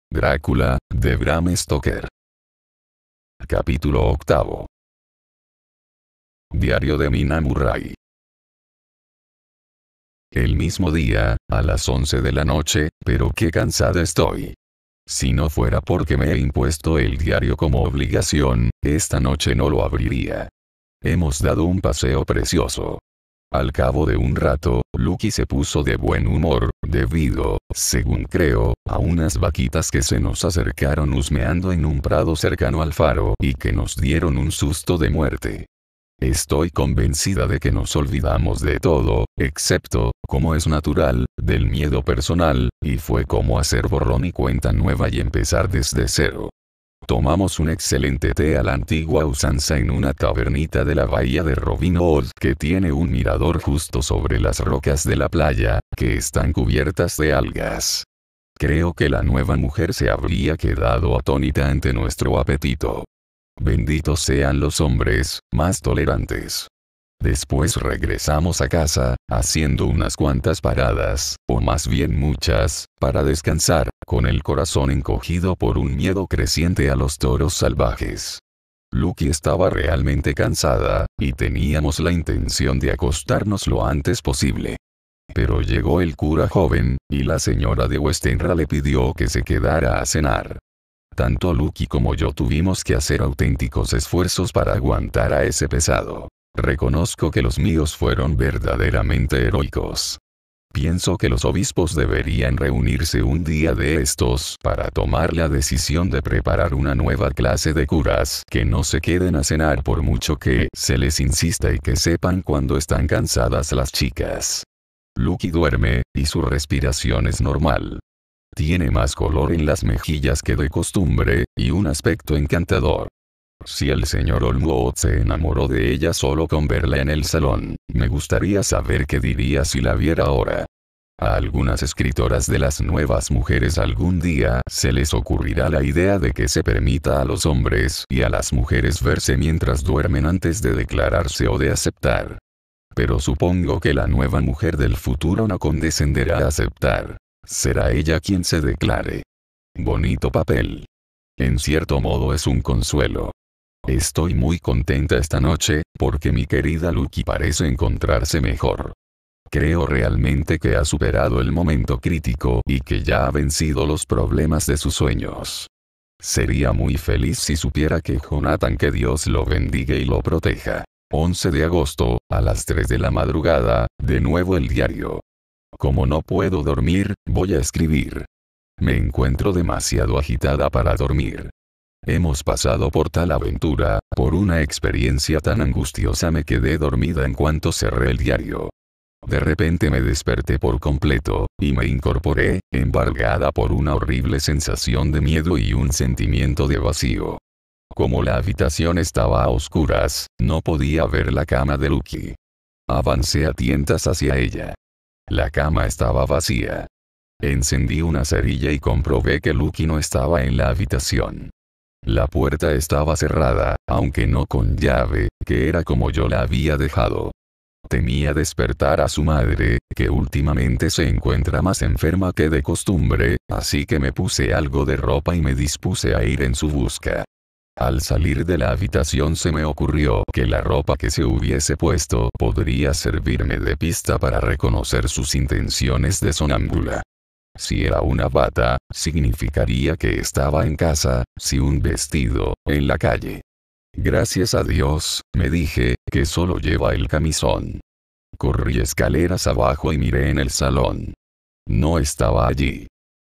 Drácula, de Bram Stoker. Capítulo 8. Diario de Mina Murray. El mismo día, a las 11 de la noche, pero qué cansada estoy. Si no fuera porque me he impuesto el diario como obligación, esta noche no lo abriría. Hemos dado un paseo precioso. Al cabo de un rato, Lucky se puso de buen humor, debido, según creo, a unas vaquitas que se nos acercaron husmeando en un prado cercano al faro y que nos dieron un susto de muerte. Estoy convencida de que nos olvidamos de todo, excepto, como es natural, del miedo personal, y fue como hacer borrón y cuenta nueva y empezar desde cero. Tomamos un excelente té a la antigua usanza en una tavernita de la bahía de Robin Hood que tiene un mirador justo sobre las rocas de la playa, que están cubiertas de algas. Creo que la nueva mujer se habría quedado atónita ante nuestro apetito. Benditos sean los hombres, más tolerantes. Después regresamos a casa, haciendo unas cuantas paradas, o más bien muchas, para descansar, con el corazón encogido por un miedo creciente a los toros salvajes. Lucky estaba realmente cansada, y teníamos la intención de acostarnos lo antes posible. Pero llegó el cura joven, y la señora de Westenra le pidió que se quedara a cenar. Tanto Lucky como yo tuvimos que hacer auténticos esfuerzos para aguantar a ese pesado. Reconozco que los míos fueron verdaderamente heroicos. Pienso que los obispos deberían reunirse un día de estos para tomar la decisión de preparar una nueva clase de curas que no se queden a cenar por mucho que se les insista y que sepan cuando están cansadas las chicas. Lucky duerme, y su respiración es normal. Tiene más color en las mejillas que de costumbre, y un aspecto encantador. Si el señor Olmwood se enamoró de ella solo con verla en el salón, me gustaría saber qué diría si la viera ahora. A algunas escritoras de las nuevas mujeres algún día se les ocurrirá la idea de que se permita a los hombres y a las mujeres verse mientras duermen antes de declararse o de aceptar. Pero supongo que la nueva mujer del futuro no condescenderá a aceptar. Será ella quien se declare. Bonito papel. En cierto modo es un consuelo. Estoy muy contenta esta noche, porque mi querida Lucky parece encontrarse mejor. Creo realmente que ha superado el momento crítico y que ya ha vencido los problemas de sus sueños. Sería muy feliz si supiera que Jonathan, que Dios lo bendiga y lo proteja. 11 de agosto, a las 3 de la madrugada, de nuevo el diario. Como no puedo dormir, voy a escribir. Me encuentro demasiado agitada para dormir. Hemos pasado por tal aventura, por una experiencia tan angustiosa. Me quedé dormida en cuanto cerré el diario. De repente me desperté por completo, y me incorporé, embargada por una horrible sensación de miedo y un sentimiento de vacío. Como la habitación estaba a oscuras, no podía ver la cama de Lucky. Avancé a tientas hacia ella. La cama estaba vacía. Encendí una cerilla y comprobé que Lucky no estaba en la habitación. La puerta estaba cerrada, aunque no con llave, que era como yo la había dejado. Temía despertar a su madre, que últimamente se encuentra más enferma que de costumbre, así que me puse algo de ropa y me dispuse a ir en su busca. Al salir de la habitación se me ocurrió que la ropa que se hubiese puesto podría servirme de pista para reconocer sus intenciones de sonámbula. Si era una bata, significaría que estaba en casa, si un vestido, en la calle. Gracias a Dios, me dije, que solo lleva el camisón. Corrí escaleras abajo y miré en el salón. No estaba allí.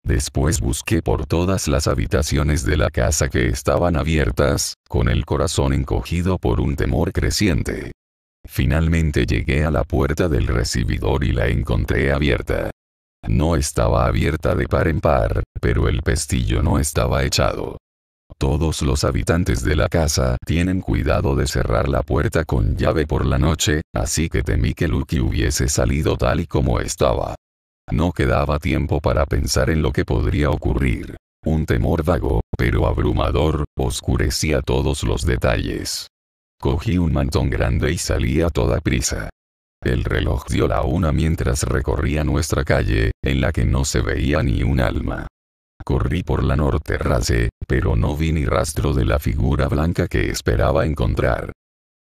Después busqué por todas las habitaciones de la casa que estaban abiertas, con el corazón encogido por un temor creciente. Finalmente llegué a la puerta del recibidor y la encontré abierta. No estaba abierta de par en par, pero el pestillo no estaba echado. Todos los habitantes de la casa tienen cuidado de cerrar la puerta con llave por la noche, así que temí que Lucky hubiese salido tal y como estaba. No quedaba tiempo para pensar en lo que podría ocurrir. Un temor vago, pero abrumador, oscurecía todos los detalles. Cogí un mantón grande y salí a toda prisa. El reloj dio la 1 mientras recorría nuestra calle, en la que no se veía ni un alma. Corrí por la Nordterrace, pero no vi ni rastro de la figura blanca que esperaba encontrar.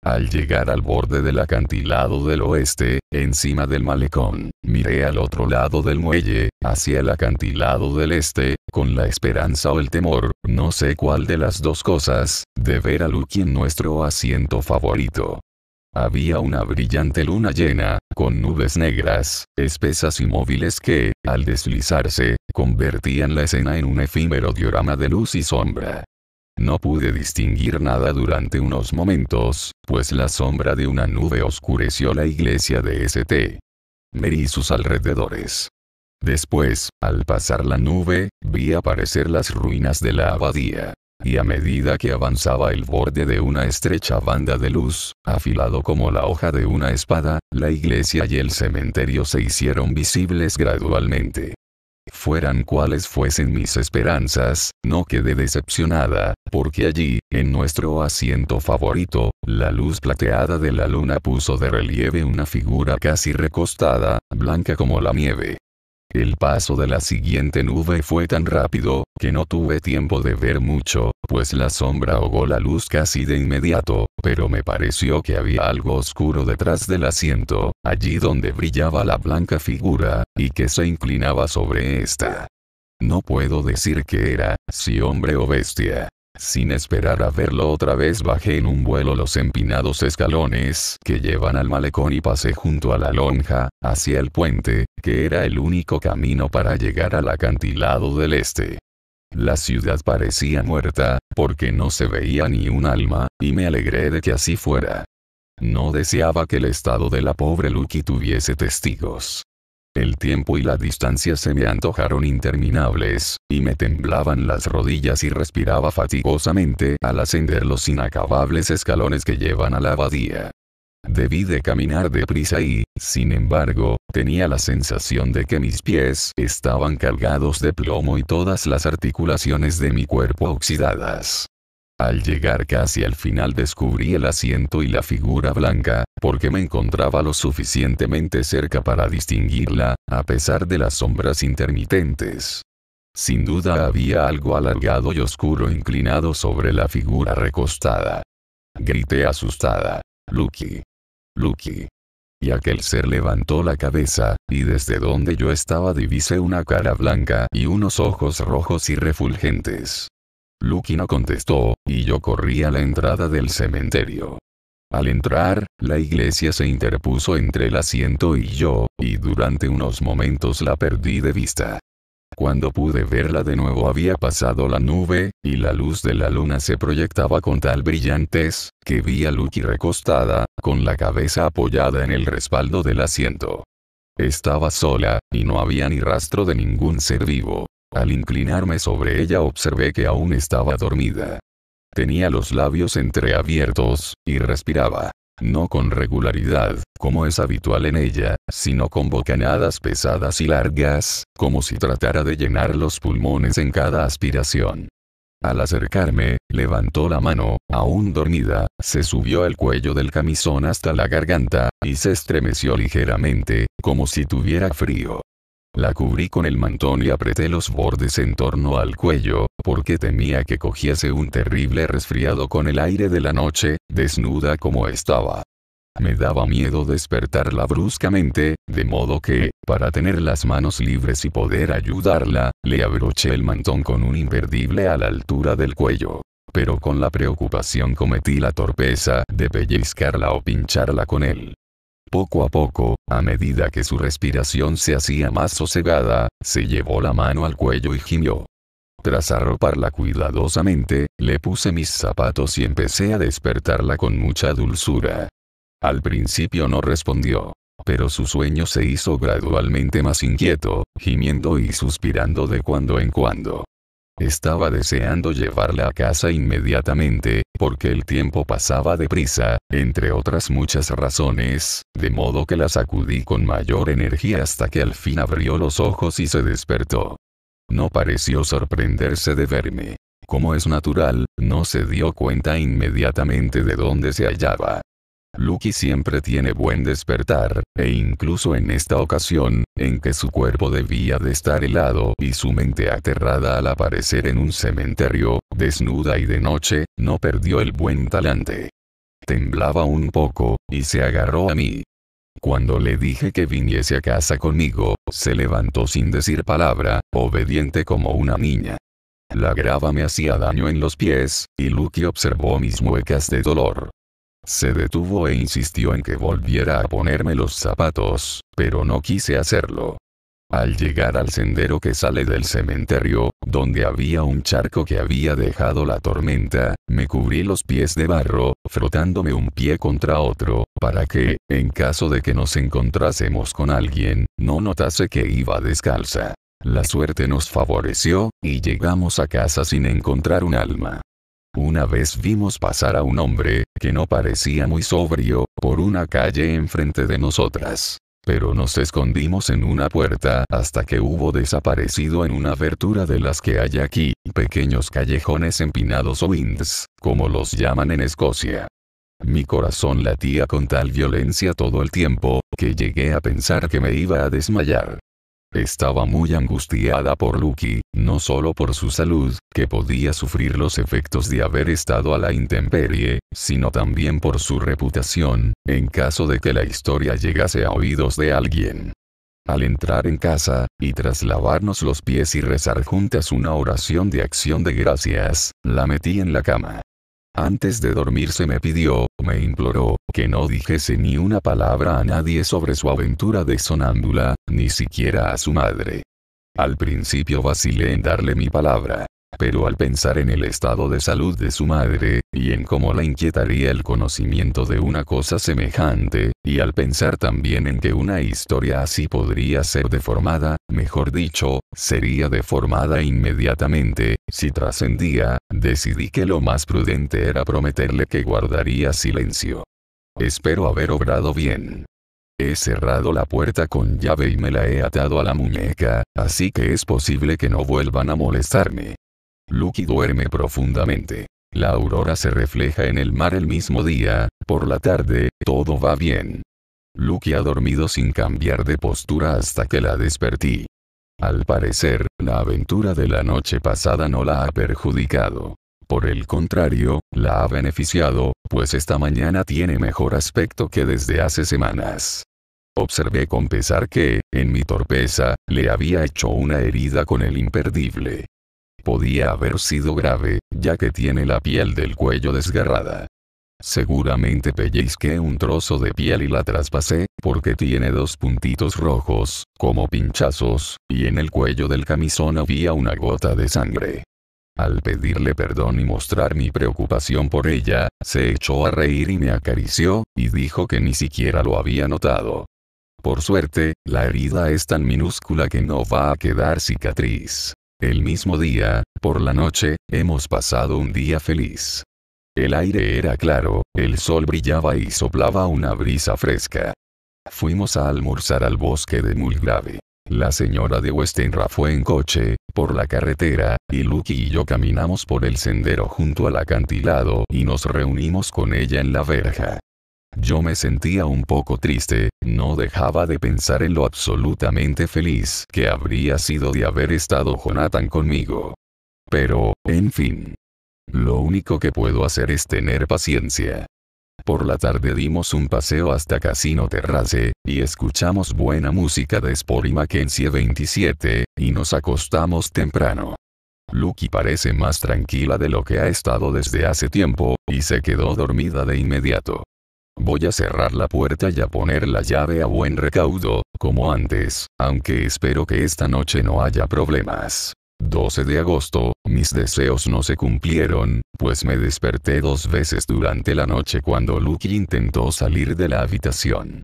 Al llegar al borde del acantilado del oeste, encima del malecón, miré al otro lado del muelle, hacia el acantilado del este, con la esperanza o el temor, no sé cuál de las dos cosas, de ver a Lucky en nuestro asiento favorito. Había una brillante luna llena, con nubes negras, espesas y móviles que, al deslizarse, convertían la escena en un efímero diorama de luz y sombra. No pude distinguir nada durante unos momentos, pues la sombra de una nube oscureció la iglesia de St. Mary y sus alrededores. Después, al pasar la nube, vi aparecer las ruinas de la abadía. Y a medida que avanzaba el borde de una estrecha banda de luz, afilado como la hoja de una espada, la iglesia y el cementerio se hicieron visibles gradualmente. Fueran cuales fuesen mis esperanzas, no quedé decepcionada, porque allí, en nuestro asiento favorito, la luz plateada de la luna puso de relieve una figura casi recostada, blanca como la nieve. El paso de la siguiente nube fue tan rápido, que no tuve tiempo de ver mucho, pues la sombra ahogó la luz casi de inmediato, pero me pareció que había algo oscuro detrás del asiento, allí donde brillaba la blanca figura, y que se inclinaba sobre esta. No puedo decir qué era, si hombre o bestia. Sin esperar a verlo otra vez bajé en un vuelo los empinados escalones que llevan al malecón y pasé junto a la lonja, hacia el puente, que era el único camino para llegar al acantilado del este. La ciudad parecía muerta, porque no se veía ni un alma, y me alegré de que así fuera. No deseaba que el estado de la pobre Lucky tuviese testigos. El tiempo y la distancia se me antojaron interminables, y me temblaban las rodillas y respiraba fatigosamente al ascender los inacabables escalones que llevan a la abadía. Debí de caminar deprisa y, sin embargo, tenía la sensación de que mis pies estaban cargados de plomo y todas las articulaciones de mi cuerpo oxidadas. Al llegar casi al final descubrí el asiento y la figura blanca, porque me encontraba lo suficientemente cerca para distinguirla, a pesar de las sombras intermitentes. Sin duda había algo alargado y oscuro inclinado sobre la figura recostada. Grité asustada. «Lucky. Lucky». Y aquel ser levantó la cabeza, y desde donde yo estaba divisé una cara blanca y unos ojos rojos y refulgentes. Lucky no contestó, y yo corrí a la entrada del cementerio. Al entrar, la iglesia se interpuso entre el asiento y yo, y durante unos momentos la perdí de vista. Cuando pude verla de nuevo había pasado la nube, y la luz de la luna se proyectaba con tal brillantez, que vi a Lucky recostada, con la cabeza apoyada en el respaldo del asiento. Estaba sola, y no había ni rastro de ningún ser vivo. Al inclinarme sobre ella observé que aún estaba dormida. Tenía los labios entreabiertos, y respiraba. No con regularidad, como es habitual en ella, sino con bocanadas pesadas y largas, como si tratara de llenar los pulmones en cada aspiración. Al acercarme, levantó la mano, aún dormida, se subió el cuello del camisón hasta la garganta, y se estremeció ligeramente, como si tuviera frío. La cubrí con el mantón y apreté los bordes en torno al cuello, porque temía que cogiese un terrible resfriado con el aire de la noche, desnuda como estaba. Me daba miedo despertarla bruscamente, de modo que, para tener las manos libres y poder ayudarla, le abroché el mantón con un imperdible a la altura del cuello. Pero con la preocupación cometí la torpeza de pellizcarla o pincharla con él. Poco a poco, a medida que su respiración se hacía más sosegada, se llevó la mano al cuello y gimió. Tras arroparla cuidadosamente, le puse mis zapatos y empecé a despertarla con mucha dulzura. Al principio no respondió, pero su sueño se hizo gradualmente más inquieto, gimiendo y suspirando de cuando en cuando. Estaba deseando llevarla a casa inmediatamente, porque el tiempo pasaba deprisa, entre otras muchas razones, de modo que la sacudí con mayor energía hasta que al fin abrió los ojos y se despertó. No pareció sorprenderse de verme. Como es natural, no se dio cuenta inmediatamente de dónde se hallaba. Lucky siempre tiene buen despertar, e incluso en esta ocasión, en que su cuerpo debía de estar helado y su mente aterrada al aparecer en un cementerio, desnuda y de noche, no perdió el buen talante. Temblaba un poco, y se agarró a mí. Cuando le dije que viniese a casa conmigo, se levantó sin decir palabra, obediente como una niña. La grava me hacía daño en los pies, y Lucky observó mis muecas de dolor. Se detuvo e insistió en que volviera a ponerme los zapatos, pero no quise hacerlo. Al llegar al sendero que sale del cementerio, donde había un charco que había dejado la tormenta, me cubrí los pies de barro, frotándome un pie contra otro, para que, en caso de que nos encontrásemos con alguien, no notase que iba descalza. La suerte nos favoreció, y llegamos a casa sin encontrar un alma. Una vez vimos pasar a un hombre, que no parecía muy sobrio, por una calle enfrente de nosotras. Pero nos escondimos en una puerta hasta que hubo desaparecido en una abertura de las que hay aquí, pequeños callejones empinados o winds, como los llaman en Escocia. Mi corazón latía con tal violencia todo el tiempo, que llegué a pensar que me iba a desmayar. Estaba muy angustiada por Lucky, no solo por su salud, que podía sufrir los efectos de haber estado a la intemperie, sino también por su reputación, en caso de que la historia llegase a oídos de alguien. Al entrar en casa, y tras lavarnos los pies y rezar juntas una oración de acción de gracias, la metí en la cama. Antes de dormirse me imploró, que no dijese ni una palabra a nadie sobre su aventura de sonámbula, ni siquiera a su madre. Al principio vacilé en darle mi palabra. Pero al pensar en el estado de salud de su madre, y en cómo la inquietaría el conocimiento de una cosa semejante, y al pensar también en que una historia así podría ser deformada, mejor dicho, sería deformada inmediatamente, si trascendía, decidí que lo más prudente era prometerle que guardaría silencio. Espero haber obrado bien. He cerrado la puerta con llave y me la he atado a la muñeca, así que es posible que no vuelvan a molestarme. Lucky duerme profundamente. La aurora se refleja en el mar el mismo día, por la tarde, todo va bien. Lucky ha dormido sin cambiar de postura hasta que la desperté. Al parecer, la aventura de la noche pasada no la ha perjudicado. Por el contrario, la ha beneficiado, pues esta mañana tiene mejor aspecto que desde hace semanas. Observé con pesar que, en mi torpeza, le había hecho una herida con el imperdible. Podía haber sido grave, ya que tiene la piel del cuello desgarrada. Seguramente pellizqué un trozo de piel y la traspasé, porque tiene 2 puntitos rojos, como pinchazos, y en el cuello del camisón había una gota de sangre. Al pedirle perdón y mostrar mi preocupación por ella, se echó a reír y me acarició, y dijo que ni siquiera lo había notado. Por suerte, la herida es tan minúscula que no va a quedar cicatriz. El mismo día, por la noche, hemos pasado un día feliz. El aire era claro, el sol brillaba y soplaba una brisa fresca. Fuimos a almorzar al bosque de Mulgrave. La señora de Westenra fue en coche, por la carretera, y Lucky y yo caminamos por el sendero junto al acantilado y nos reunimos con ella en la verja. Yo me sentía un poco triste, no dejaba de pensar en lo absolutamente feliz que habría sido de haber estado Jonathan conmigo. Pero, en fin. Lo único que puedo hacer es tener paciencia. Por la tarde dimos un paseo hasta Casino Terrace, y escuchamos buena música de Sport y Mackenzie 27, y nos acostamos temprano. Lucky parece más tranquila de lo que ha estado desde hace tiempo, y se quedó dormida de inmediato. Voy a cerrar la puerta y a poner la llave a buen recaudo, como antes, aunque espero que esta noche no haya problemas. 12 de agosto, mis deseos no se cumplieron, pues me desperté 2 veces durante la noche cuando Lucky intentó salir de la habitación.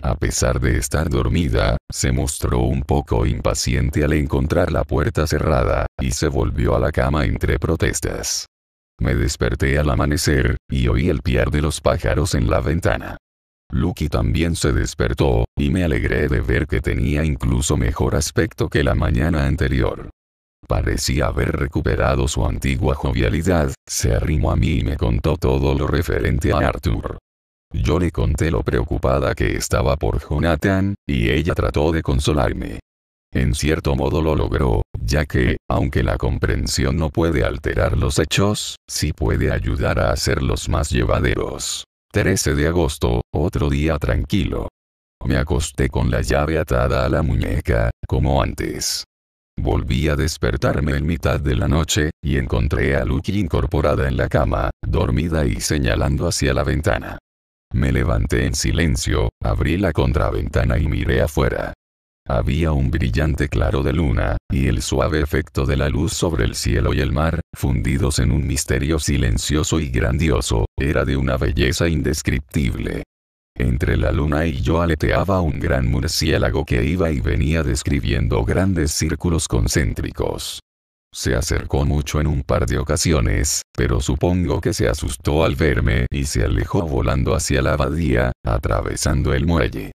A pesar de estar dormida, se mostró un poco impaciente al encontrar la puerta cerrada, y se volvió a la cama entre protestas. Me desperté al amanecer, y oí el piar de los pájaros en la ventana. Lucky también se despertó, y me alegré de ver que tenía incluso mejor aspecto que la mañana anterior. Parecía haber recuperado su antigua jovialidad, se arrimó a mí y me contó todo lo referente a Arthur. Yo le conté lo preocupada que estaba por Jonathan, y ella trató de consolarme. En cierto modo lo logró, ya que, aunque la comprensión no puede alterar los hechos, sí puede ayudar a hacerlos más llevaderos. 13 de agosto, otro día tranquilo. Me acosté con la llave atada a la muñeca, como antes. Volví a despertarme en mitad de la noche, y encontré a Lucky incorporada en la cama, dormida y señalando hacia la ventana. Me levanté en silencio, abrí la contraventana y miré afuera. Había un brillante claro de luna, y el suave efecto de la luz sobre el cielo y el mar, fundidos en un misterio silencioso y grandioso, era de una belleza indescriptible. Entre la luna y yo aleteaba un gran murciélago que iba y venía describiendo grandes círculos concéntricos. Se acercó mucho en un par de ocasiones, pero supongo que se asustó al verme y se alejó volando hacia la abadía, atravesando el muelle.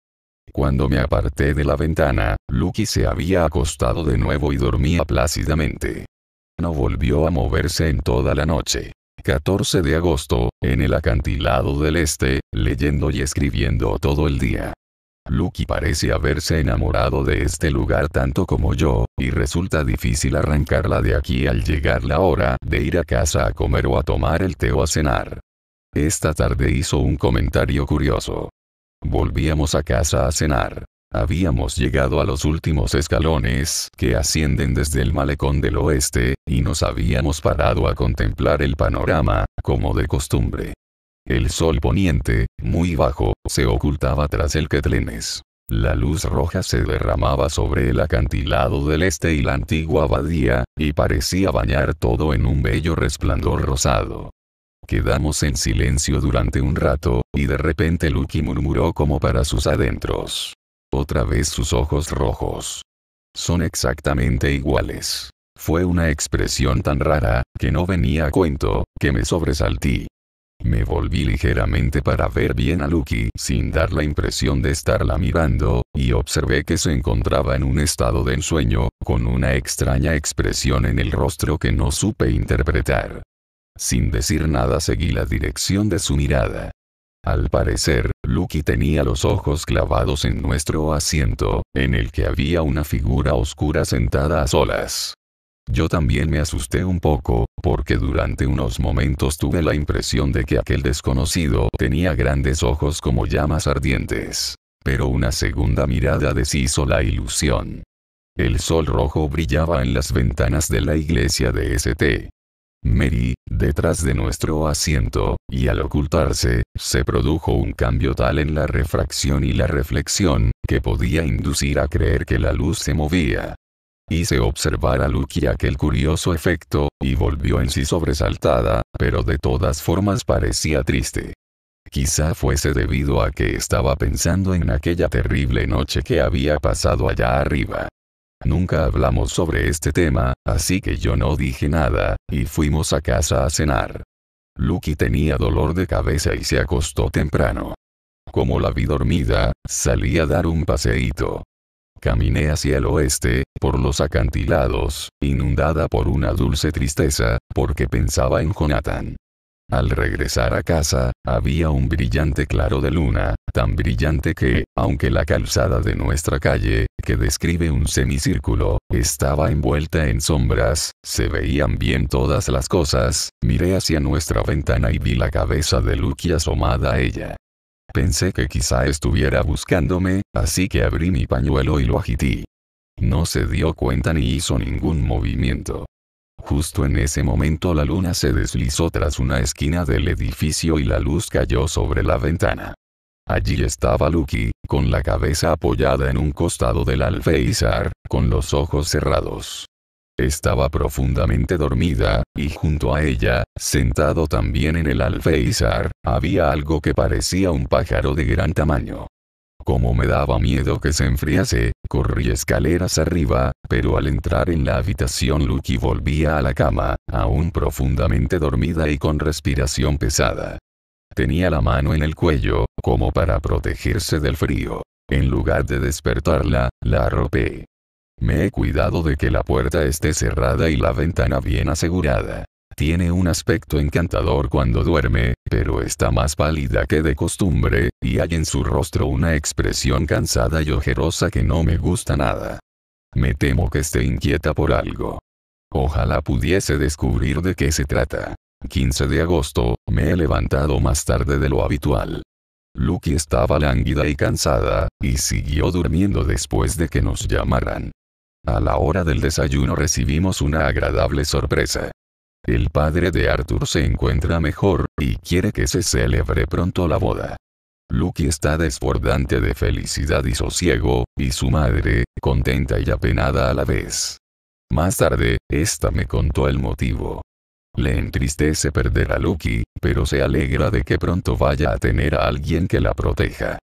Cuando me aparté de la ventana, Lucky se había acostado de nuevo y dormía plácidamente. No volvió a moverse en toda la noche. 14 de agosto, en el acantilado del este, leyendo y escribiendo todo el día. Lucky parece haberse enamorado de este lugar tanto como yo, y resulta difícil arrancarla de aquí al llegar la hora de ir a casa a comer o a tomar el té o a cenar. Esta tarde hizo un comentario curioso. Volvíamos a casa a cenar. Habíamos llegado a los últimos escalones que ascienden desde el malecón del oeste, y nos habíamos parado a contemplar el panorama, como de costumbre. El sol poniente, muy bajo, se ocultaba tras el Quetlenes. La luz roja se derramaba sobre el acantilado del este y la antigua abadía, y parecía bañar todo en un bello resplandor rosado. Quedamos en silencio durante un rato, y de repente Lucky murmuró como para sus adentros. Otra vez sus ojos rojos. Son exactamente iguales. Fue una expresión tan rara, que no venía a cuento, que me sobresalté. Me volví ligeramente para ver bien a Lucky sin dar la impresión de estarla mirando, y observé que se encontraba en un estado de ensueño, con una extraña expresión en el rostro que no supe interpretar. Sin decir nada seguí la dirección de su mirada. Al parecer, Lucky tenía los ojos clavados en nuestro asiento, en el que había una figura oscura sentada a solas. Yo también me asusté un poco, porque durante unos momentos tuve la impresión de que aquel desconocido tenía grandes ojos como llamas ardientes. Pero una segunda mirada deshizo la ilusión. El sol rojo brillaba en las ventanas de la iglesia de St. Mary, detrás de nuestro asiento, y al ocultarse, se produjo un cambio tal en la refracción y la reflexión, que podía inducir a creer que la luz se movía. Hice observar a Lucky aquel curioso efecto, y volvió en sí sobresaltada, pero de todas formas parecía triste. Quizá fuese debido a que estaba pensando en aquella terrible noche que había pasado allá arriba. Nunca hablamos sobre este tema, así que yo no dije nada, y fuimos a casa a cenar. Lucky tenía dolor de cabeza y se acostó temprano. Como la vi dormida, salí a dar un paseíto. Caminé hacia el oeste, por los acantilados, inundada por una dulce tristeza, porque pensaba en Jonathan. Al regresar a casa, había un brillante claro de luna, tan brillante que, aunque la calzada de nuestra calle, que describe un semicírculo, estaba envuelta en sombras, se veían bien todas las cosas. Miré hacia nuestra ventana y vi la cabeza de Lucky asomada a ella. Pensé que quizá estuviera buscándome, así que abrí mi pañuelo y lo agité. No se dio cuenta ni hizo ningún movimiento. Justo en ese momento la luna se deslizó tras una esquina del edificio y la luz cayó sobre la ventana. Allí estaba Lucky, con la cabeza apoyada en un costado del alféizar, con los ojos cerrados. Estaba profundamente dormida, y junto a ella, sentado también en el alféizar, había algo que parecía un pájaro de gran tamaño. Como me daba miedo que se enfriase, corrí escaleras arriba, pero al entrar en la habitación Lucky volvía a la cama, aún profundamente dormida y con respiración pesada. Tenía la mano en el cuello, como para protegerse del frío. En lugar de despertarla, la arropé. Me he cuidado de que la puerta esté cerrada y la ventana bien asegurada. Tiene un aspecto encantador cuando duerme, pero está más pálida que de costumbre, y hay en su rostro una expresión cansada y ojerosa que no me gusta nada. Me temo que esté inquieta por algo. Ojalá pudiese descubrir de qué se trata. 15 de agosto, me he levantado más tarde de lo habitual. Lucky estaba lánguida y cansada, y siguió durmiendo después de que nos llamaran. A la hora del desayuno recibimos una agradable sorpresa. El padre de Arthur se encuentra mejor, y quiere que se celebre pronto la boda. Lucky está desbordante de felicidad y sosiego, y su madre, contenta y apenada a la vez. Más tarde, esta me contó el motivo. Le entristece perder a Lucky, pero se alegra de que pronto vaya a tener a alguien que la proteja.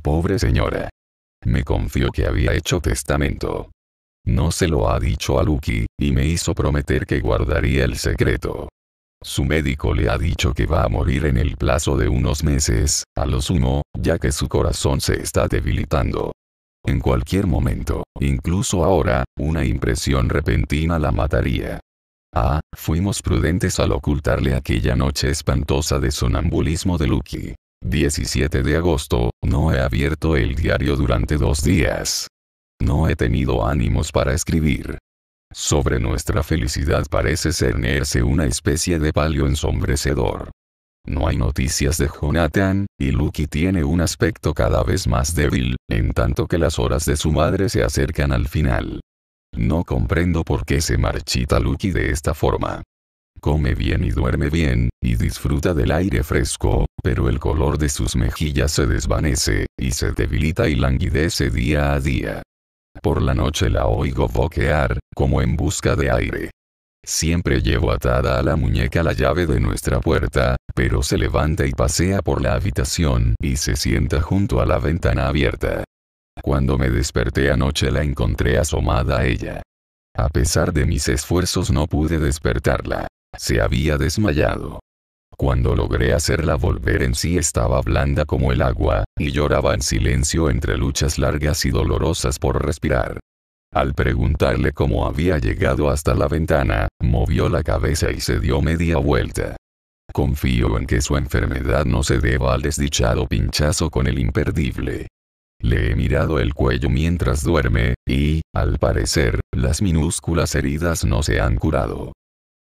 Pobre señora. Me confió que había hecho testamento. No se lo ha dicho a Lucky, y me hizo prometer que guardaría el secreto. Su médico le ha dicho que va a morir en el plazo de unos meses, a lo sumo, ya que su corazón se está debilitando. En cualquier momento, incluso ahora, una impresión repentina la mataría. Fuimos prudentes al ocultarle aquella noche espantosa de sonambulismo de Lucky. 17 de agosto, no he abierto el diario durante 2 días. No he tenido ánimos para escribir. Sobre nuestra felicidad parece cernerse una especie de palio ensombrecedor. No hay noticias de Jonathan, y Lucky tiene un aspecto cada vez más débil, en tanto que las horas de su madre se acercan al final. No comprendo por qué se marchita Lucky de esta forma. Come bien y duerme bien, y disfruta del aire fresco, pero el color de sus mejillas se desvanece, y se debilita y languidece día a día. Por la noche la oigo boquear, como en busca de aire. Siempre llevo atada a la muñeca la llave de nuestra puerta, pero se levanta y pasea por la habitación y se sienta junto a la ventana abierta. Cuando me desperté anoche la encontré asomada a ella. A pesar de mis esfuerzos no pude despertarla. Se había desmayado. Cuando logré hacerla volver en sí estaba blanda como el agua, y lloraba en silencio entre luchas largas y dolorosas por respirar. Al preguntarle cómo había llegado hasta la ventana, movió la cabeza y se dio media vuelta. Confío en que su enfermedad no se deba al desdichado pinchazo con el imperdible. Le he mirado el cuello mientras duerme, y, al parecer, las minúsculas heridas no se han curado.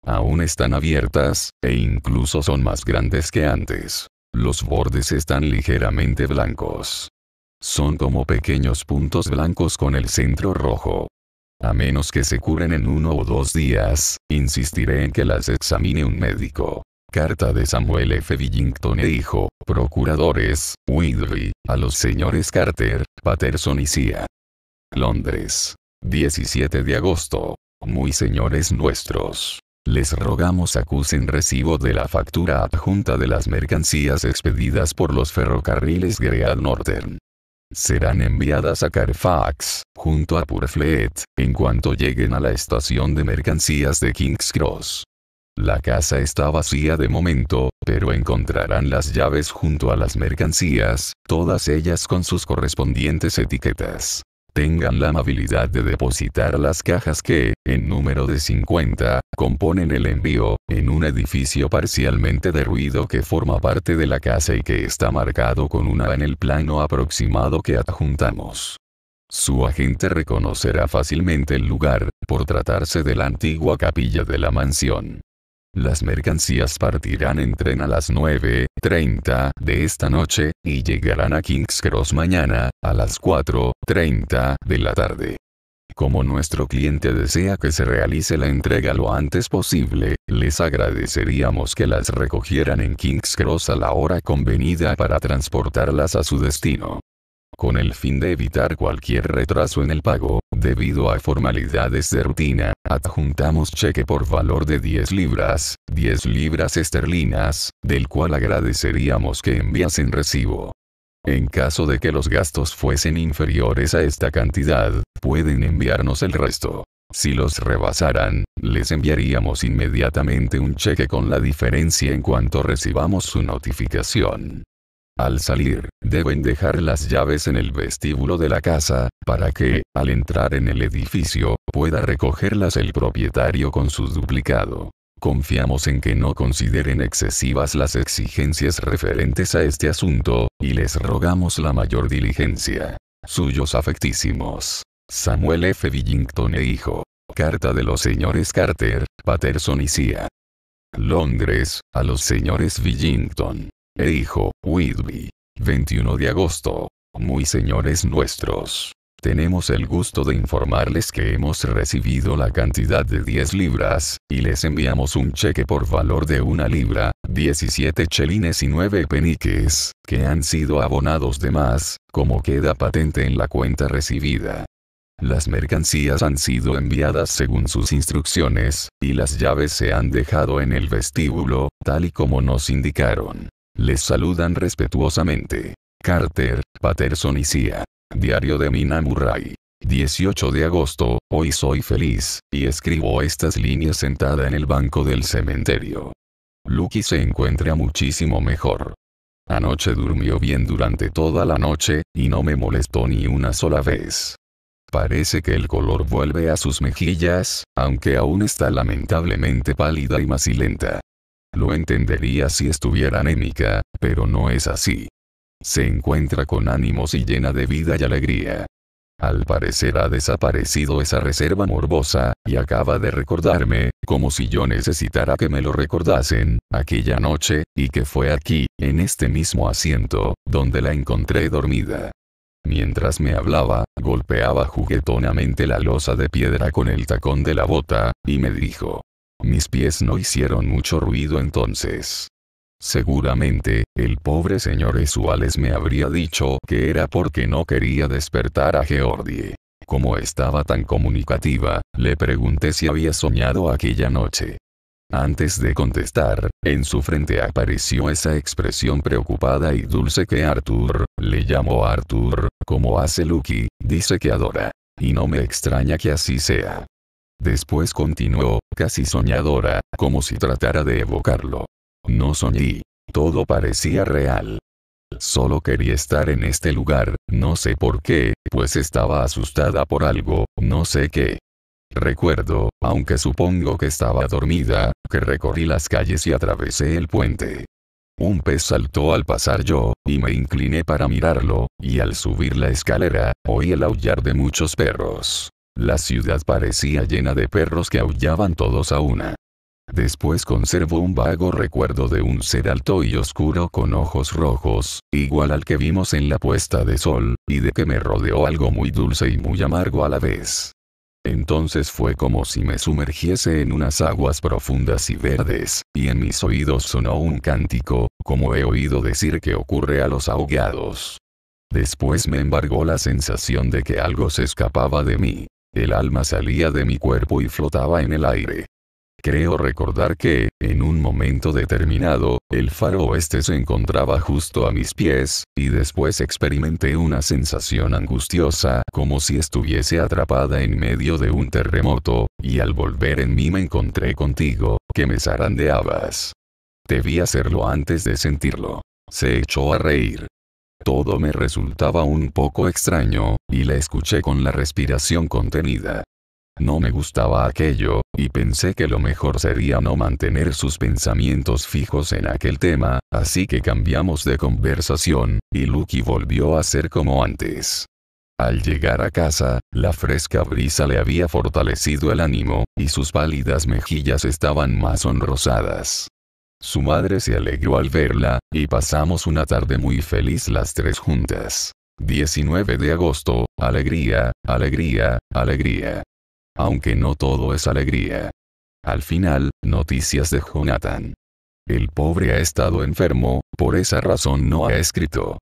Aún están abiertas, e incluso son más grandes que antes. Los bordes están ligeramente blancos. Son como pequeños puntos blancos con el centro rojo. A menos que se curen en 1 o 2 días, insistiré en que las examine un médico. Carta de Samuel F. Billington e hijo, procuradores, Whitby, a los señores Carter, Patterson y Cia. Londres. 17 de agosto. Muy señores nuestros. Les rogamos acusen recibo de la factura adjunta de las mercancías expedidas por los ferrocarriles Great Northern. Serán enviadas a Carfax, junto a Purfleet, en cuanto lleguen a la estación de mercancías de King's Cross. La casa está vacía de momento, pero encontrarán las llaves junto a las mercancías, todas ellas con sus correspondientes etiquetas. Tengan la amabilidad de depositar las cajas que, en número de 50, componen el envío, en un edificio parcialmente derruido que forma parte de la casa y que está marcado con una A en el plano aproximado que adjuntamos. Su agente reconocerá fácilmente el lugar, por tratarse de la antigua capilla de la mansión. Las mercancías partirán en tren a las 9:30 de esta noche, y llegarán a King's Cross mañana, a las 4:30 de la tarde. Como nuestro cliente desea que se realice la entrega lo antes posible, les agradeceríamos que las recogieran en King's Cross a la hora convenida para transportarlas a su destino. Con el fin de evitar cualquier retraso en el pago, debido a formalidades de rutina, adjuntamos cheque por valor de 10 libras esterlinas, del cual agradeceríamos que enviasen recibo. En caso de que los gastos fuesen inferiores a esta cantidad, pueden enviarnos el resto. Si los rebasaran, les enviaríamos inmediatamente un cheque con la diferencia en cuanto recibamos su notificación. Al salir, deben dejar las llaves en el vestíbulo de la casa, para que, al entrar en el edificio, pueda recogerlas el propietario con su duplicado. Confiamos en que no consideren excesivas las exigencias referentes a este asunto, y les rogamos la mayor diligencia. Suyos afectísimos. Samuel F. Billington e hijo. Carta de los señores Carter, Patterson y Cia. Londres, a los señores Billington e hijo, Whitby. 21 de agosto. Muy señores nuestros. Tenemos el gusto de informarles que hemos recibido la cantidad de 10 libras, y les enviamos un cheque por valor de 1 libra, 17 chelines y 9 peniques, que han sido abonados de más, como queda patente en la cuenta recibida. Las mercancías han sido enviadas según sus instrucciones, y las llaves se han dejado en el vestíbulo, tal y como nos indicaron. Les saludan respetuosamente. Carter, Patterson y Cia. Diario de Mina Murray. 18 de agosto, hoy soy feliz, y escribo estas líneas sentada en el banco del cementerio. Lucky se encuentra muchísimo mejor. Anoche durmió bien durante toda la noche, y no me molestó ni una sola vez. Parece que el color vuelve a sus mejillas, aunque aún está lamentablemente pálida y macilenta. Lo entendería si estuviera anémica, pero no es así. Se encuentra con ánimos y llena de vida y alegría. Al parecer ha desaparecido esa reserva morbosa, y acaba de recordarme, como si yo necesitara que me lo recordasen, aquella noche, y que fue aquí, en este mismo asiento, donde la encontré dormida. Mientras me hablaba, golpeaba juguetonamente la losa de piedra con el tacón de la bota, y me dijo. Mis pies no hicieron mucho ruido entonces. Seguramente, el pobre señor Esuales me habría dicho que era porque no quería despertar a Geordie. Como estaba tan comunicativa, le pregunté si había soñado aquella noche. Antes de contestar, en su frente apareció esa expresión preocupada y dulce que Arthur, le llamó Arthur, como hace Lucky, dice que adora. Y no me extraña que así sea. Después continuó, casi soñadora, como si tratara de evocarlo. No soñé. Todo parecía real. Solo quería estar en este lugar, no sé por qué, pues estaba asustada por algo, no sé qué. Recuerdo, aunque supongo que estaba dormida, que recorrí las calles y atravesé el puente. Un pez saltó al pasar yo, y me incliné para mirarlo, y al subir la escalera, oí el aullar de muchos perros. La ciudad parecía llena de perros que aullaban todos a una. Después conservo un vago recuerdo de un ser alto y oscuro con ojos rojos, igual al que vimos en la puesta de sol, y de que me rodeó algo muy dulce y muy amargo a la vez. Entonces fue como si me sumergiese en unas aguas profundas y verdes, y en mis oídos sonó un cántico, como he oído decir que ocurre a los ahogados. Después me embargó la sensación de que algo se escapaba de mí. El alma salía de mi cuerpo y flotaba en el aire. Creo recordar que, en un momento determinado, el faro oeste se encontraba justo a mis pies, y después experimenté una sensación angustiosa, como si estuviese atrapada en medio de un terremoto, y al volver en mí me encontré contigo, que me zarandeabas. Debí hacerlo antes de sentirlo. Se echó a reír. Todo me resultaba un poco extraño, y la escuché con la respiración contenida. No me gustaba aquello, y pensé que lo mejor sería no mantener sus pensamientos fijos en aquel tema, así que cambiamos de conversación, y Lucky volvió a ser como antes. Al llegar a casa, la fresca brisa le había fortalecido el ánimo, y sus pálidas mejillas estaban más sonrosadas. Su madre se alegró al verla, y pasamos una tarde muy feliz las tres juntas. 19 de agosto, alegría, alegría, alegría. Aunque no todo es alegría. Al final, noticias de Jonathan. El pobre ha estado enfermo, por esa razón no ha escrito.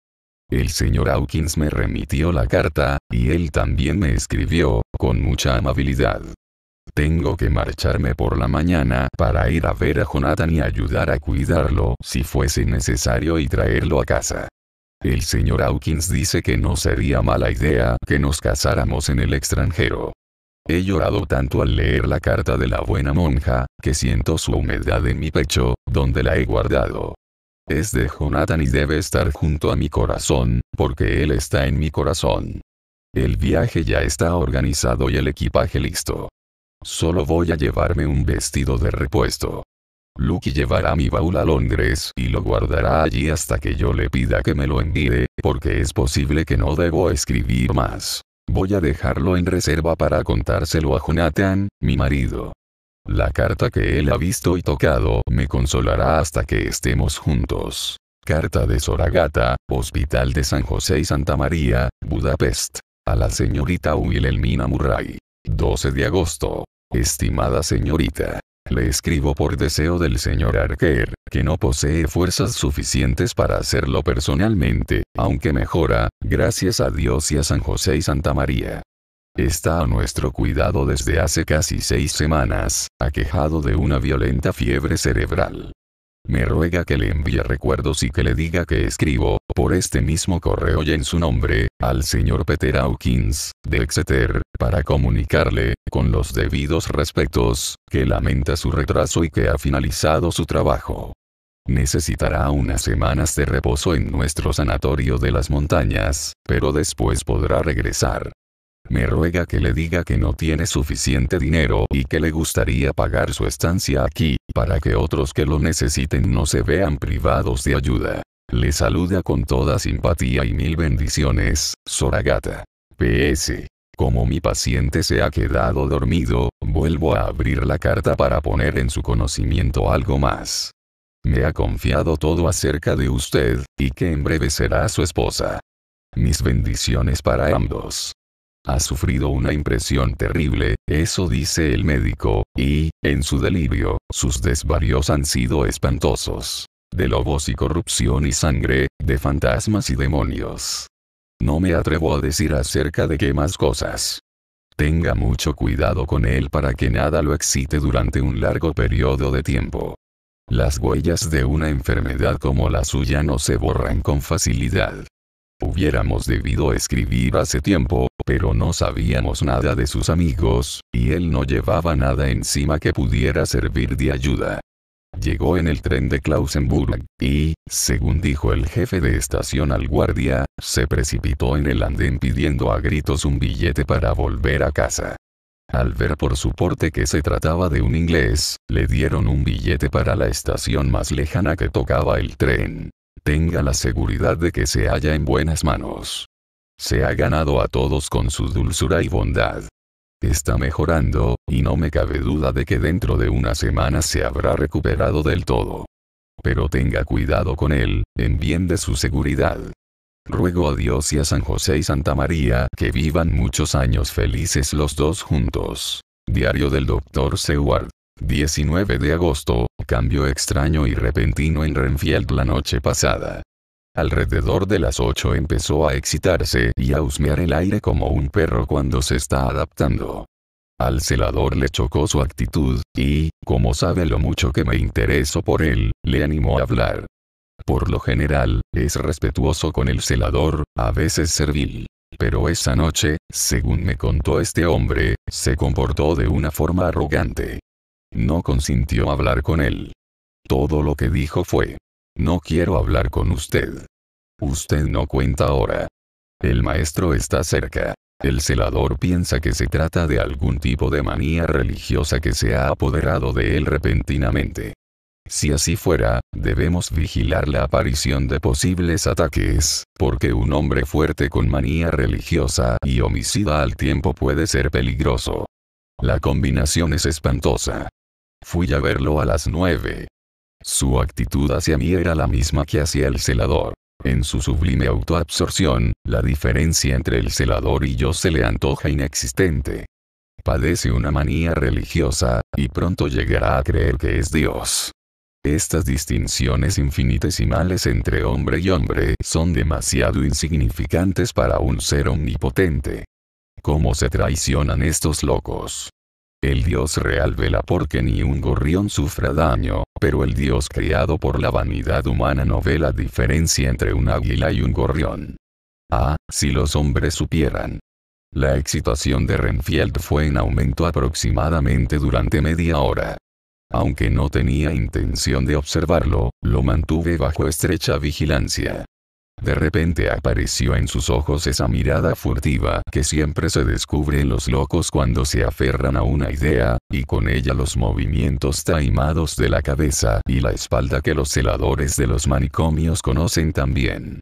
El señor Hawkins me remitió la carta, y él también me escribió, con mucha amabilidad. Tengo que marcharme por la mañana para ir a ver a Jonathan y ayudar a cuidarlo si fuese necesario y traerlo a casa. El señor Hawkins dice que no sería mala idea que nos casáramos en el extranjero. He llorado tanto al leer la carta de la buena monja, que siento su humedad en mi pecho, donde la he guardado. Es de Jonathan y debe estar junto a mi corazón, porque él está en mi corazón. El viaje ya está organizado y el equipaje listo. Solo voy a llevarme un vestido de repuesto. Lucky llevará mi baúl a Londres y lo guardará allí hasta que yo le pida que me lo envíe, porque es posible que no debo escribir más. Voy a dejarlo en reserva para contárselo a Jonathan, mi marido. La carta que él ha visto y tocado me consolará hasta que estemos juntos. Carta de Sor Agatha, Hospital de San José y Santa María, Budapest. A la señorita Wilhelmina Murray. 12 de agosto. Estimada señorita. Le escribo por deseo del señor Archer, que no posee fuerzas suficientes para hacerlo personalmente, aunque mejora, gracias a Dios y a San José y Santa María. Está a nuestro cuidado desde hace casi 6 semanas, aquejado de una violenta fiebre cerebral. Me ruega que le envíe recuerdos y que le diga que escribo, por este mismo correo y en su nombre, al señor Peter Hawkins, de Exeter, para comunicarle, con los debidos respetos, que lamenta su retraso y que ha finalizado su trabajo. Necesitará unas semanas de reposo en nuestro sanatorio de las montañas, pero después podrá regresar. Me ruega que le diga que no tiene suficiente dinero y que le gustaría pagar su estancia aquí, para que otros que lo necesiten no se vean privados de ayuda. Le saluda con toda simpatía y mil bendiciones, Sor Agatha. PS. Como mi paciente se ha quedado dormido, vuelvo a abrir la carta para poner en su conocimiento algo más. Me ha confiado todo acerca de usted, y que en breve será su esposa. Mis bendiciones para ambos. Ha sufrido una impresión terrible, eso dice el médico, y, en su delirio, sus desvarios han sido espantosos. De lobos y corrupción y sangre, de fantasmas y demonios. No me atrevo a decir acerca de qué más cosas. Tenga mucho cuidado con él para que nada lo excite durante un largo periodo de tiempo. Las huellas de una enfermedad como la suya no se borran con facilidad. Hubiéramos debido escribir hace tiempo, pero no sabíamos nada de sus amigos, y él no llevaba nada encima que pudiera servir de ayuda. Llegó en el tren de Klausenburg, y, según dijo el jefe de estación al guardia, se precipitó en el andén pidiendo a gritos un billete para volver a casa. Al ver por su porte que se trataba de un inglés, le dieron un billete para la estación más lejana que tocaba el tren. Tenga la seguridad de que se halla en buenas manos. Se ha ganado a todos con su dulzura y bondad. Está mejorando, y no me cabe duda de que dentro de unas semanas se habrá recuperado del todo. Pero tenga cuidado con él, en bien de su seguridad. Ruego a Dios y a San José y Santa María que vivan muchos años felices los dos juntos. Diario del Dr. Seward. 19 de agosto, cambio extraño y repentino en Renfield la noche pasada. Alrededor de las 8 empezó a excitarse y a husmear el aire como un perro cuando se está adaptando. Al celador le chocó su actitud, y, como sabe lo mucho que me intereso por él, le animó a hablar. Por lo general, es respetuoso con el celador, a veces servil. Pero esa noche, según me contó este hombre, se comportó de una forma arrogante. No consintió hablar con él. Todo lo que dijo fue: no quiero hablar con usted. Usted no cuenta ahora. El maestro está cerca. El celador piensa que se trata de algún tipo de manía religiosa que se ha apoderado de él repentinamente. Si así fuera, debemos vigilar la aparición de posibles ataques, porque un hombre fuerte con manía religiosa y homicida al tiempo puede ser peligroso. La combinación es espantosa. Fui a verlo a las 9. Su actitud hacia mí era la misma que hacia el celador. En su sublime autoabsorción, la diferencia entre el celador y yo se le antoja inexistente. Padece una manía religiosa, y pronto llegará a creer que es Dios. Estas distinciones infinitesimales entre hombre y hombre son demasiado insignificantes para un ser omnipotente. ¿Cómo se traicionan estos locos? El Dios real vela porque ni un gorrión sufra daño, pero el Dios creado por la vanidad humana no ve la diferencia entre un águila y un gorrión. Ah, si los hombres supieran. La excitación de Renfield fue en aumento aproximadamente durante media hora. Aunque no tenía intención de observarlo, lo mantuve bajo estrecha vigilancia. De repente apareció en sus ojos esa mirada furtiva que siempre se descubre en los locos cuando se aferran a una idea, y con ella los movimientos taimados de la cabeza y la espalda que los celadores de los manicomios conocen también.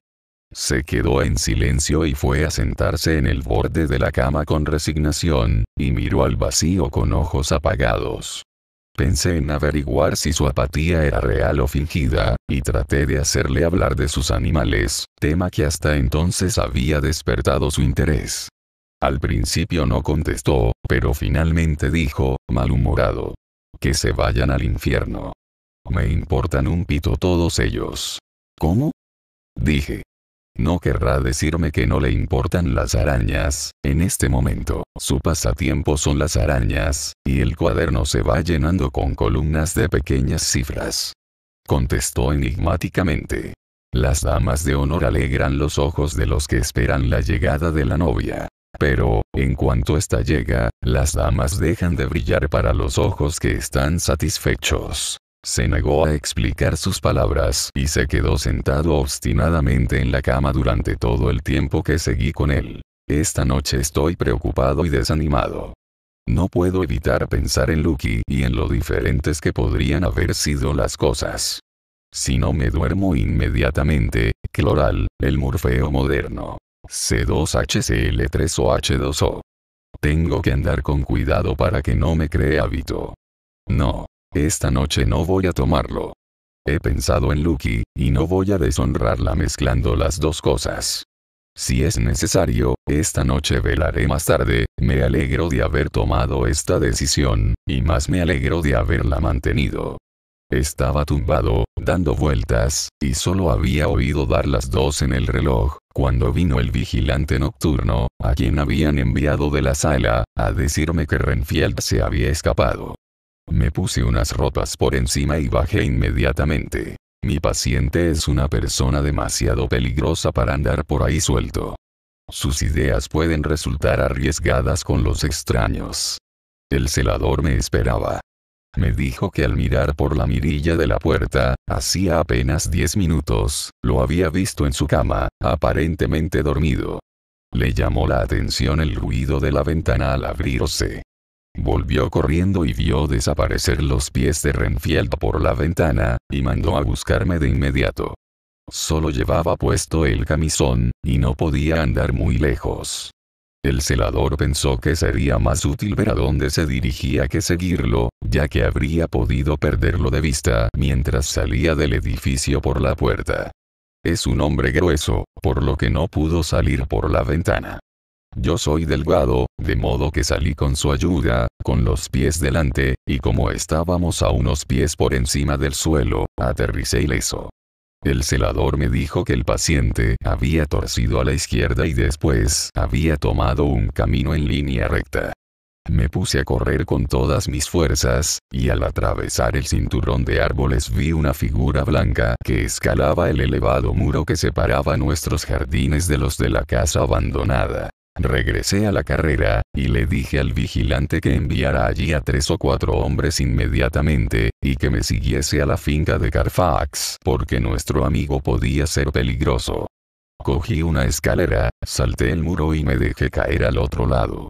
Se quedó en silencio y fue a sentarse en el borde de la cama con resignación, y miró al vacío con ojos apagados. Pensé en averiguar si su apatía era real o fingida, y traté de hacerle hablar de sus animales, tema que hasta entonces había despertado su interés. Al principio no contestó, pero finalmente dijo, malhumorado: que se vayan al infierno. Me importan un pito todos ellos. ¿Cómo? Dije. No querrá decirme que no le importan las arañas. En este momento, su pasatiempo son las arañas, y el cuaderno se va llenando con columnas de pequeñas cifras. Contestó enigmáticamente. Las damas de honor alegran los ojos de los que esperan la llegada de la novia. Pero, en cuanto ésta llega, las damas dejan de brillar para los ojos que están satisfechos. Se negó a explicar sus palabras y se quedó sentado obstinadamente en la cama durante todo el tiempo que seguí con él. Esta noche estoy preocupado y desanimado. No puedo evitar pensar en Lucky y en lo diferentes que podrían haber sido las cosas. Si no me duermo inmediatamente, Cloral, el Morfeo moderno. C2HCl3 o H2O. Tengo que andar con cuidado para que no me cree hábito. No. Esta noche no voy a tomarlo. He pensado en Lucky, y no voy a deshonrarla mezclando las dos cosas. Si es necesario, esta noche velaré más tarde. Me alegro de haber tomado esta decisión, y más me alegro de haberla mantenido. Estaba tumbado, dando vueltas, y solo había oído dar las 2 en el reloj, cuando vino el vigilante nocturno, a quien habían enviado de la sala, a decirme que Renfield se había escapado. Me puse unas ropas por encima y bajé inmediatamente. Mi paciente es una persona demasiado peligrosa para andar por ahí suelto. Sus ideas pueden resultar arriesgadas con los extraños. El celador me esperaba. Me dijo que al mirar por la mirilla de la puerta, hacía apenas 10 minutos, lo había visto en su cama, aparentemente dormido. Le llamó la atención el ruido de la ventana al abrirse. Volvió corriendo y vio desaparecer los pies de Renfield por la ventana, y mandó a buscarme de inmediato. Solo llevaba puesto el camisón, y no podía andar muy lejos. El celador pensó que sería más útil ver a dónde se dirigía que seguirlo, ya que habría podido perderlo de vista mientras salía del edificio por la puerta. Es un hombre grueso, por lo que no pudo salir por la ventana. Yo soy delgado, de modo que salí con su ayuda, con los pies delante, y como estábamos a unos pies por encima del suelo, aterricé ileso. El celador me dijo que el paciente había torcido a la izquierda y después había tomado un camino en línea recta. Me puse a correr con todas mis fuerzas, y al atravesar el cinturón de árboles vi una figura blanca que escalaba el elevado muro que separaba nuestros jardines de los de la casa abandonada. Regresé a la carrera, y le dije al vigilante que enviara allí a 3 o 4 hombres inmediatamente, y que me siguiese a la finca de Carfax, porque nuestro amigo podía ser peligroso. Cogí una escalera, salté el muro y me dejé caer al otro lado.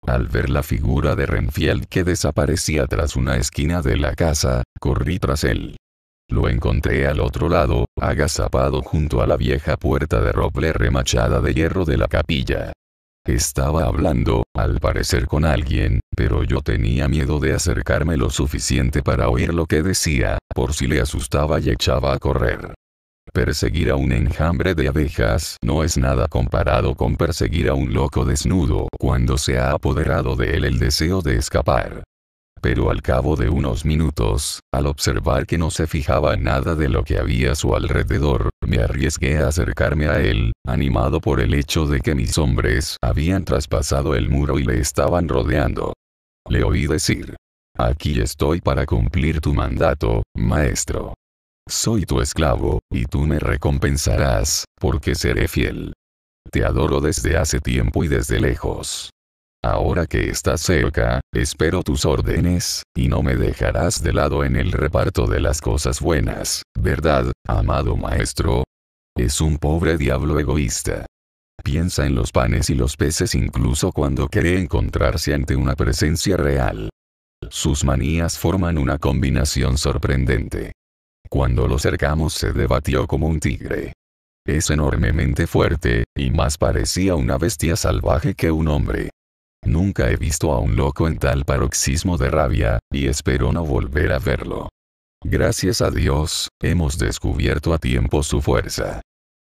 Al ver la figura de Renfield que desaparecía tras una esquina de la casa, corrí tras él. Lo encontré al otro lado, agazapado junto a la vieja puerta de roble remachada de hierro de la capilla. Estaba hablando, al parecer con alguien, pero yo tenía miedo de acercarme lo suficiente para oír lo que decía, por si le asustaba y echaba a correr. Perseguir a un enjambre de abejas no es nada comparado con perseguir a un loco desnudo cuando se ha apoderado de él el deseo de escapar. Pero al cabo de unos minutos, al observar que no se fijaba en nada de lo que había a su alrededor, me arriesgué a acercarme a él, animado por el hecho de que mis hombres habían traspasado el muro y le estaban rodeando. Le oí decir: «Aquí estoy para cumplir tu mandato, maestro. Soy tu esclavo, y tú me recompensarás, porque seré fiel. Te adoro desde hace tiempo y desde lejos. Ahora que estás cerca, espero tus órdenes, y no me dejarás de lado en el reparto de las cosas buenas, ¿verdad, amado maestro?». Es un pobre diablo egoísta. Piensa en los panes y los peces incluso cuando cree encontrarse ante una presencia real. Sus manías forman una combinación sorprendente. Cuando lo cercamos se debatió como un tigre. Es enormemente fuerte, y más parecía una bestia salvaje que un hombre. Nunca he visto a un loco en tal paroxismo de rabia, y espero no volver a verlo. Gracias a Dios, hemos descubierto a tiempo su fuerza.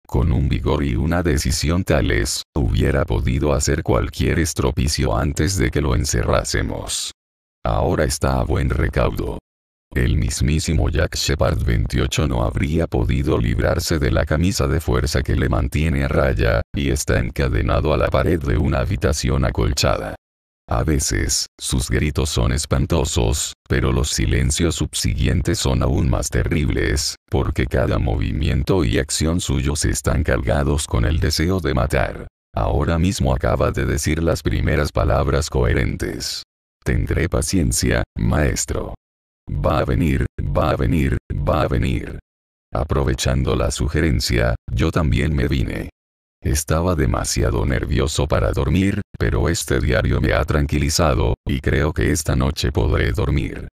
Con un vigor y una decisión tales, hubiera podido hacer cualquier estropicio antes de que lo encerrásemos. Ahora está a buen recaudo. El mismísimo Jack Shepard 28 no habría podido librarse de la camisa de fuerza que le mantiene a raya, y está encadenado a la pared de una habitación acolchada. A veces, sus gritos son espantosos, pero los silencios subsiguientes son aún más terribles, porque cada movimiento y acción suyos están cargados con el deseo de matar. Ahora mismo acaba de decir las primeras palabras coherentes. Tendré paciencia, maestro. Va a venir, va a venir, va a venir. Aprovechando la sugerencia, yo también me vine. Estaba demasiado nervioso para dormir, pero este diario me ha tranquilizado, y creo que esta noche podré dormir.